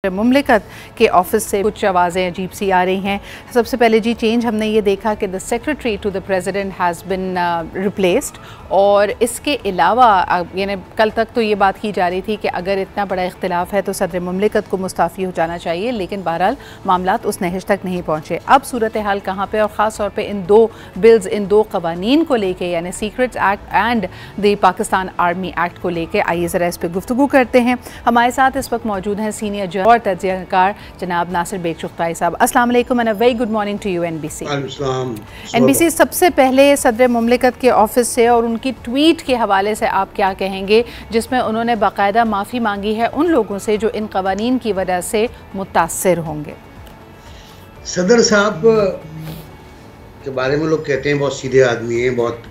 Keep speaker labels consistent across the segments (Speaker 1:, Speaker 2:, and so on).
Speaker 1: मुमलिकत के ऑफिस से कुछ आवाज़ें अजीब सी आ रही हैं। सबसे पहले जी चेंज हमने ये देखा कि the secretary to the president has been replaced, और इसके अलावा यानी कल तक तो ये बात की जा रही थी कि अगर इतना बड़ा इख्तिलाफ है तो सदर मुमलिकत को मुस्ताफ़ी हो जाना चाहिए, लेकिन बहरहाल मामलात उस नहज तक नहीं पहुँचे। अब सूरत हाल कहाँ पर, और ख़ास तौर पर इन दो बिल्स, इन दो कवानीन को लेके, यानी secrets act and the Pakistan army act को लेके, आइए ज़रा इस पर गुफ्तगू करते हैं। हमारे साथ इस वक्त मौजूद हैं सीनियर और तज्ज़ियाकार जनाब नासिर बेग चुग़ताई साहब। अस्सलाम वालेकुम and a very good morning to you NBC. NBC सबसे पहले सदर मुमलिकत के ऑफिस से और उनकी ट्वीट के हवाले से आप क्या कहेंगे, जिसमें उन्होंने बाकायदा माफ़ी मांगी है उन लोगों से जो इन कवानीन की वजह से मुतासिर होंगे।
Speaker 2: सदर साहब के बारे में लोग कहते हैं बहुत सीधे आदमी हैं, बहुत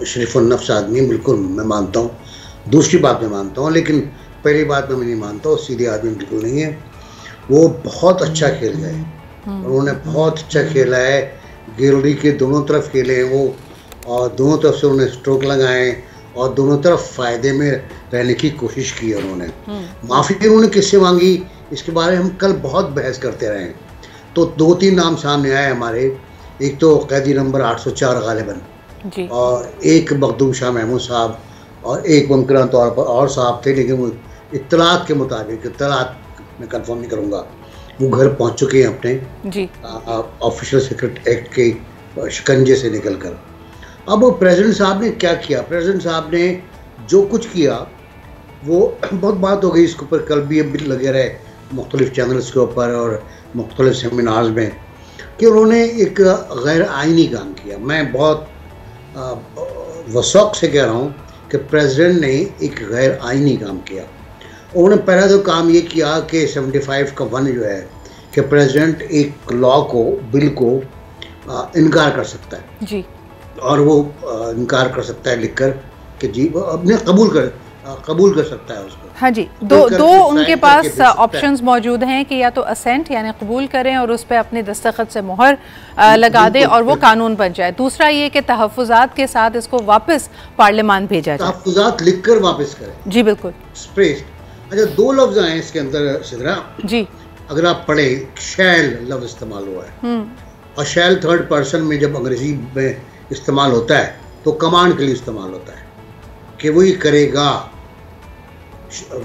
Speaker 2: शरीफ़ुन नफ्स आदमी हैं। बिल्कुल मैं मानता हूँ, दूसरी बात मैं मानता हूँ, लेकिन पहली बात मैं नहीं मानता हूँ, सीधे आदमी बिल्कुल नहीं है। वो बहुत अच्छा खेल गए, उन्होंने बहुत अच्छा खेला है, गैलरी के दोनों तरफ खेले हैं वो, और दोनों तरफ से उन्होंने स्ट्रोक लगाए और दोनों तरफ फ़ायदे में रहने की कोशिश की उन्होंने। माफ़ी उन्होंने किससे मांगी, इसके बारे में हम कल बहुत बहस करते रहे, तो दो तीन नाम सामने आए हमारे। एक तो कैदी नंबर 804 गालिबन, और एक मखदूम शाह महमूद साहब, और एक मुमकिन तौर पर और साहब थे, लेकिन वो इत्तलात के मुताबिक, इत्तलात मैं कंफर्म नहीं करूँगा, वो घर पहुँच चुके हैं अपने ऑफिशियल सीक्रेट एक्ट के शिकंजे से निकल कर। अब वो प्रेसिडेंट साहब ने क्या किया, प्रेसिडेंट साहब ने जो कुछ किया वो बहुत बात हो गई इसके ऊपर, कल भी अब लगे रहे मुख्तलिफ चैनल्स के ऊपर और मुख्तलिफ सेमिनार्स में, कि उन्होंने एक गैर आइनी काम किया। मैं बहुत वसौक से कह रहा हूँ कि प्रेसिडेंट ने एक गैर आइनी काम किया। उन्होंने पहला तो काम ये किया कि 75 का 1 जो है कि प्रेसिडेंट एक लॉ को, बिल को इनकार कर सकता है जी, और वो इनकार कर सकता है लिखकर कि जी अपने कबूल कर सकता है उसको।
Speaker 1: हाँ जी, दो उनके पास ऑप्शंस मौजूद हैं कि या तो असेंट यानी कबूल करें और उस पर अपने दस्तखत से मोहर लगा दें और वो कानून बन जाए। दूसरा ये कि तहफ़्फ़ुज़ात के साथ इसको वापस पार्लियामान भेजा जाए,
Speaker 2: तहफ़्फ़ुज़ात लिख कर वापस करें जी, बिल्कुल स्प्रेस। अच्छा, दो लफ्ज़ आए इसके अंदर सिदरा जी, अगर आप पढ़े, शैल लफ्ज़ इस्तेमाल हुआ है, और शैल थर्ड पर्सन में जब अंग्रेजी में इस्तेमाल होता है तो कमांड के लिए इस्तेमाल होता है कि वही करेगा,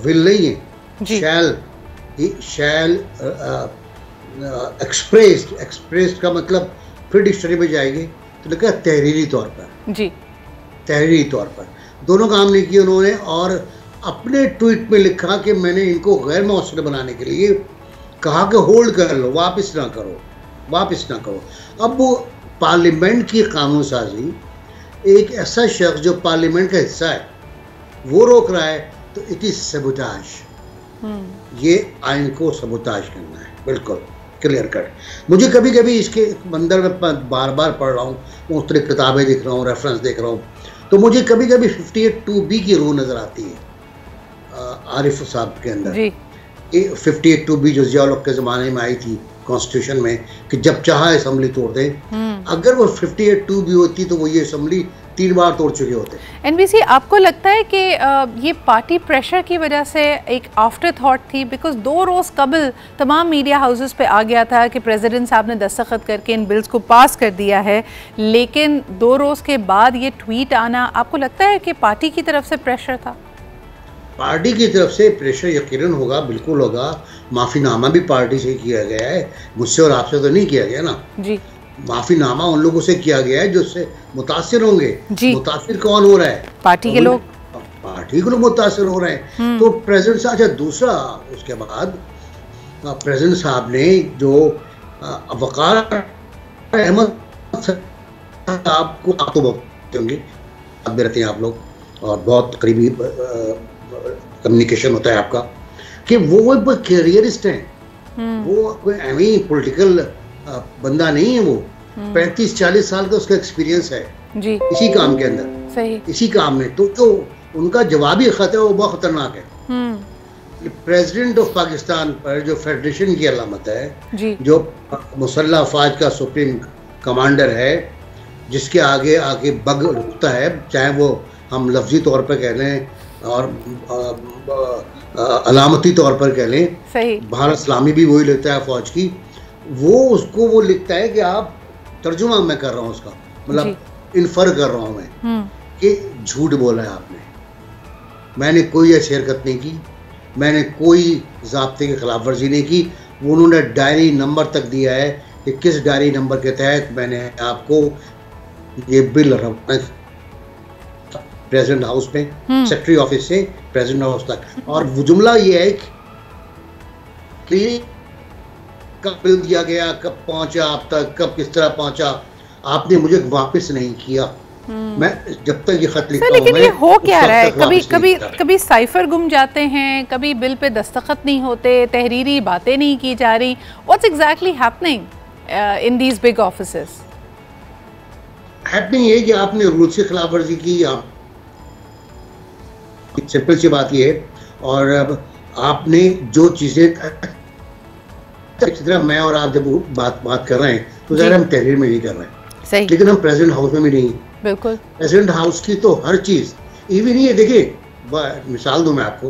Speaker 2: विल नहीं है। शैल एक्सप्रेस्ड का मतलब फिर डिक्शनरी में जाएगी तो लिखा तहरीरी तौर पर जी, तहरीरी तौर पर। दोनों काम नहीं किए उन्होंने, और अपने ट्वीट में लिखा कि मैंने इनको गैर मौसर बनाने के लिए कहा कि होल्ड कर लो, वापस ना करो। अब वो पार्लियामेंट की कानून साजी, एक ऐसा शख्स जो पार्लियामेंट का हिस्सा है वो रोक रहा है, तो इट इज सबूताज। ये आइन को सबूताज करना है, बिल्कुल क्लियर कट। मुझे कभी कभी इसके अंदर में बार बार पढ़ रहा हूँ, मुख्तलिफ किताबें देख रहा हूँ, रेफरेंस देख रहा हूँ, तो मुझे कभी कभी 58(2)B की रूह नज़र आती है आरिफ साहब के अंदर। 58(2)B जो ज़िया-उल-हक के ज़माने में आई थी कॉन्स्टिट्यूशन में, कि जब चाहा असम्बली तोड़ दे। अगर वो 58(2)B होती तो वो ये असम्बली 3 बार तोड़ चुके होते।
Speaker 1: एनबीसी, आपको लगता है कि ये पार्टी प्रेशर की वजह से एक आफ्टर थॉट थी? बिकॉज 2 रोज़ कबल तमाम मीडिया हाउसेस पे आ गया था कि प्रेसिडेंट साहब ने दस्तखत करके इन बिल्स को पास कर दिया है, लेकिन 2 रोज़ के बाद ये ट्वीट आना, आपको लगता है कि पार्टी की तरफ से प्रेशर था?
Speaker 2: पार्टी की तरफ से प्रेशर यकीनन होगा, बिल्कुल होगा। माफ़ीनामा भी पार्टी से किया गया है, मुझसे और आपसे तो नहीं किया गया ना जी। माफ़ीनामा उन लोगों से किया गया है जो उससे मुतासिर होंगे। मुतासिर कौन हो रहा है? पार्टी के लोग, पार्टी के लोग मुतासिर हो रहे हैं। तो प्रेसिडेंट साहब, अच्छा दूसरा उसके बाद प्रेसिडेंट साहब ने जो वक़ार अहमद साहब को, आप तो बोलते होंगे, आप भी रहते हैं आप लोग, और बहुत करीबी कम्युनिकेशन होता है आपका, कि वो कैरियरिस्ट हैं, वो कोई एमी पॉलिटिकल बंदा नहीं है। वो 35-40 साल का उसका एक्सपीरियंस है जी, इसी काम के अंदर, सही इसी काम में। तो जो उनका जवाबी खत है वो बहुत खतरनाक है। प्रेसिडेंट ऑफ पाकिस्तान पर जो फेडरेशन की अलामत है जी, जो मुसल्लह अफवाज का सुप्रीम कमांडर है, जिसके आगे आगे बग रुकता है, चाहे वो हम लफ्जी तौर पर कह लें और अलामती तौर पर कह लें,
Speaker 1: सही,
Speaker 2: भारत इस्लामी भी वही लेता है फौज की, वो लिखता है कि आप, तर्जुमा मैं कर रहा हूँ उसका, मतलब इन्फर कर रहा हूँ मैं कि झूठ बोला है आपने, मैंने कोई ऐसी हरकत नहीं की, मैंने कोई ज़ाब्ते की खिलाफ वर्जी नहीं की। उन्होंने डायरी नंबर तक दिया है कि किस डायरी नंबर के तहत मैंने आपको ये बिल रवाना प्रेसिडेंट हाउस में, सेक्रेटरी ऑफिस से प्रेसिडेंट हाउस तक, और वो जुमला ये है कि कब बिल दिया गया, कब पहुंचा आप तक, कब किस तरह पहुंचा, आपने मुझे वापस नहीं किया। मैं जब तक ये खत लिखता हूं,
Speaker 1: लेकिन ये हो क्या रहा है, कभी साइफर गुम जाते हैं, कभी बिल पे दस्तखत नहीं होते, तहरीरी बातें नहीं की जा रही। What's exactly happening in these big offices?
Speaker 2: Happening ये कि आपने रूल की खिलाफ वर्जी की, आप सिंपल सी बात ये है। और अब आपने जो चीजें, इसी तरह मैं और आप जब बात कर रहे हैं तो ज़रा हम तहरीर में नहीं कर रहे हैं,
Speaker 1: सही,
Speaker 2: लेकिन हम प्रेसिडेंट हाउस में भी नहीं।
Speaker 1: बिल्कुल,
Speaker 2: प्रेसिडेंट हाउस की तो हर चीज़ इवन ये देखिए, मिसाल दूं मैं आपको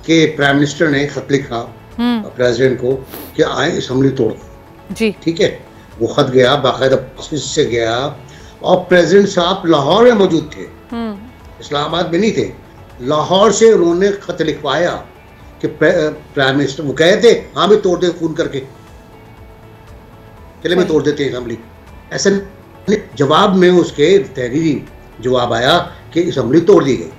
Speaker 2: कि प्राइम मिनिस्टर ने खत लिखा प्रेसिडेंट को कि आए असेंबली तोड़
Speaker 1: जी,
Speaker 2: ठीक है, वो खत गया बाकायदा ऑफिस से गया, और प्रेसिडेंट साहब लाहौर में मौजूद थे, इस्लामाबाद में नहीं थे, लाहौर से उन्होंने खत लिखवाया कि प्राइम मिनिस्टर, वो कहे थे हाँ भी तोड़ दे फोन करके, चले मैं तोड़ देते हैं असेंबली, ऐसा जवाब में उसके तहरीरी जवाब आया कि असेंबली तोड़ दी गई।